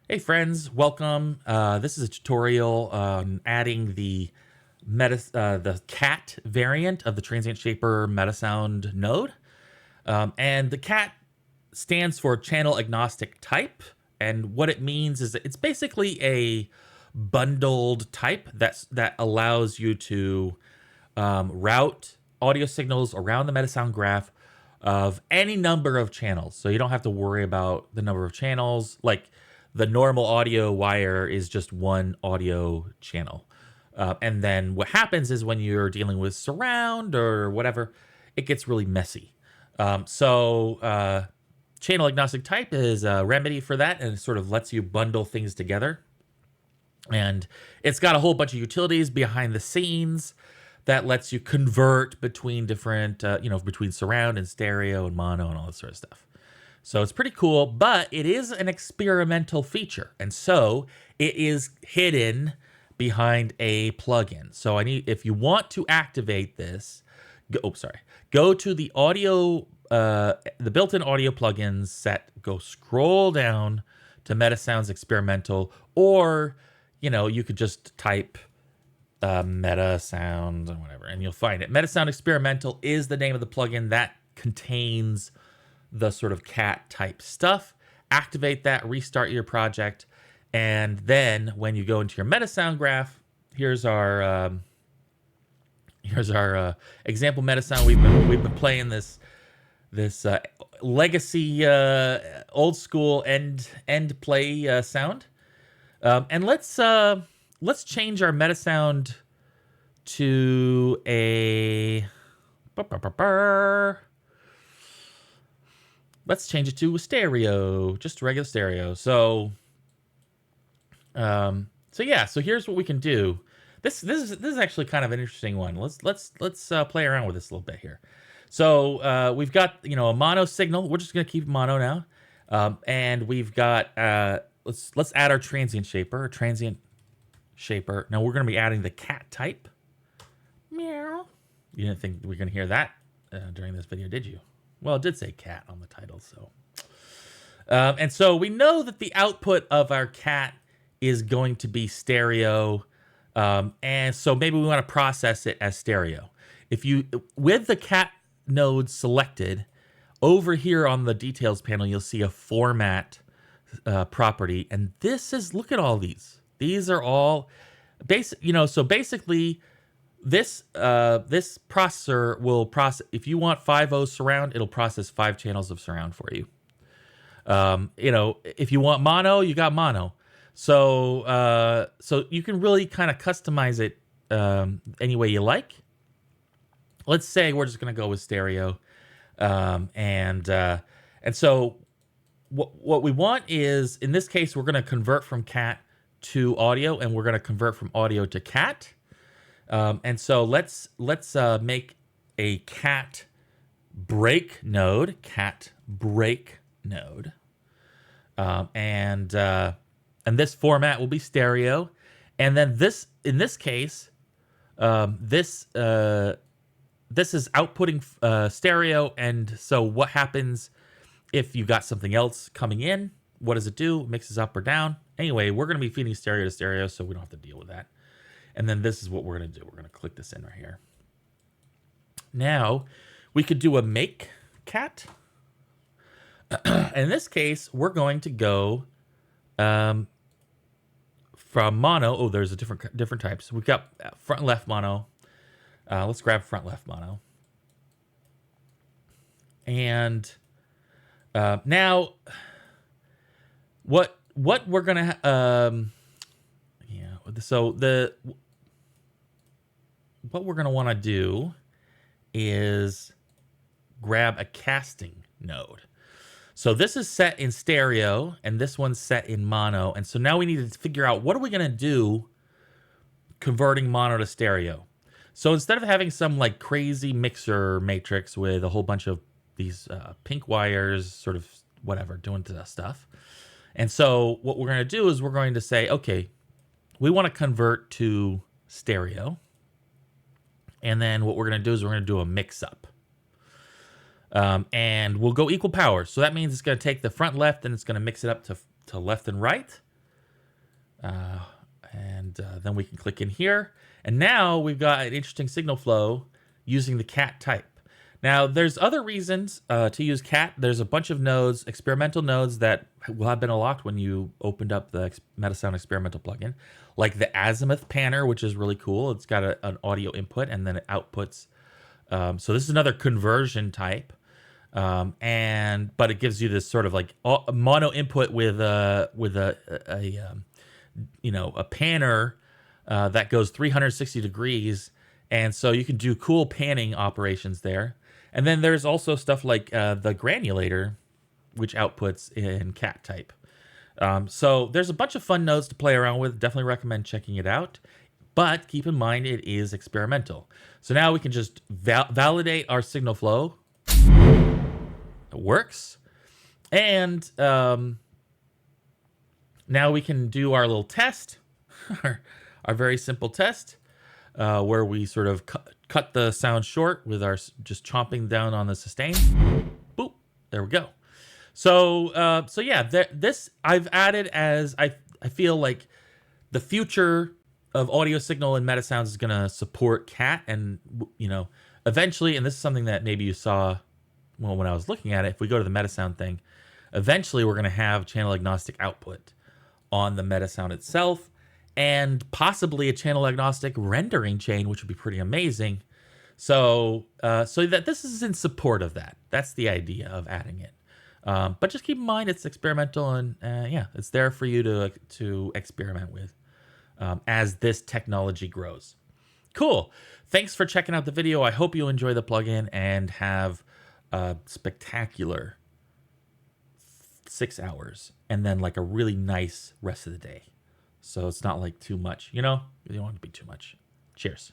Hey friends, welcome. This is a tutorial on adding the cat variant of the Transient Shaper MetaSound node. And the cat stands for channel agnostic type. And what it means is that it's basically a bundled type that allows you to route audio signals around the MetaSound graph of any number of channels. So you don't have to worry about the number of channels. Like the normal audio wire is just one audio channel. And then what happens is when you're dealing with surround or whatever, it gets really messy. Channel agnostic type is a remedy for that, and it sort of lets you bundle things together. And it's got a whole bunch of utilities behind the scenes that lets you convert between different, between surround and stereo and mono and all that sort of stuff. So it's pretty cool, but it is an experimental feature. And so it is hidden behind a plugin. So if you want to activate this, go to the audio, the built-in audio plugins set, go scroll down to MetaSound's experimental, or, you could just type MetaSound or whatever, and you'll find it. MetaSound Experimental is the name of the plugin that contains the sort of cat type stuff. Activate that, restart your project, and then when you go into your MetaSound graph, here's our example MetaSound. We've been playing this legacy old school end play sound, and let's change our MetaSound to a. Let's change it to a stereo, just a regular stereo. So here's what we can do. This is actually kind of an interesting one. Let's play around with this a little bit here. So we've got a mono signal. We're just gonna keep mono now, and we've got let's add our transient shaper. Now we're gonna be adding the cat type. Meow. You didn't think we were gonna hear that during this video, did you? Well, it did say cat on the title, so. And so we know that the output of our cat is going to be stereo, and so maybe we want to process it as stereo. With the cat node selected, over here on the details panel, you'll see a format property, and look at all these. These are all basic, so basically, this processor will process. If you want 5.0 surround, it'll process 5 channels of surround for you. If you want mono, you got mono. So you can really kind of customize it any way you like. Let's say we're just gonna go with stereo, and so what we want is, in this case, we're gonna convert from cat to audio, and we're gonna convert from audio to cat. And so let's make a cat break node, and this format will be stereo, and then in this case, this is outputting stereo. And so what happens if you got something else coming in? What does it do? It mixes up or down. Anyway, we're going to be feeding stereo to stereo, so we don't have to deal with that. And then this is what we're going to do. We're going to click this in right here. Now, we could do a make cat. In this case, we're going to go from mono. Oh, there's a different types. We've got front and left mono. Let's grab front left mono. And now, what we're going to what we're going to want to do is grab a casting node. So this is set in stereo, and this one's set in mono. And so now we need to figure out, what are we going to do converting mono to stereo? So instead of having some like crazy mixer matrix with a whole bunch of these pink wires, sort of whatever, doing stuff. And so what we're going to do is we're going to say, okay, we want to convert to stereo. And then what we're going to do is we're going to do a mix-up. And we'll go equal power. So that means it's going to take the front left and it's going to mix it up to left and right. Then we can click in here. And now we've got an interesting signal flow using the cat type. Now, there's other reasons to use cat. There's a bunch of nodes, experimental nodes that will have been unlocked when you opened up the MetaSound experimental plugin, like the azimuth panner, which is really cool. It's got an audio input and then it outputs. So this is another conversion type. But it gives you this sort of like mono input with a panner that goes 360 degrees. And so you can do cool panning operations there. And then there's also stuff like the granulator, which outputs in cat type. So there's a bunch of fun nodes to play around with. Definitely recommend checking it out. But keep in mind, it is experimental. So now we can just validate our signal flow. It works. And now we can do our little test, our very simple test, where we sort of cut the sound short with our just chomping down on the sustain. Boop, there we go. So yeah, this I've added as I feel like the future of audio signal and MetaSounds is gonna support cat, and eventually, and this is something that maybe you saw when I was looking at it. If we go to the MetaSound thing, eventually we're gonna have channel agnostic output on the MetaSound itself, and possibly a channel agnostic rendering chain, which would be pretty amazing. So that this is in support of that. That's the idea of adding it. But just keep in mind it's experimental, and yeah, it's there for you to experiment with as this technology grows. Cool. Thanks for checking out the video. I hope you enjoy the plugin and have a spectacular 6 hours, and then like a really nice rest of the day. So it's not like too much, you don't want it to be too much. Cheers.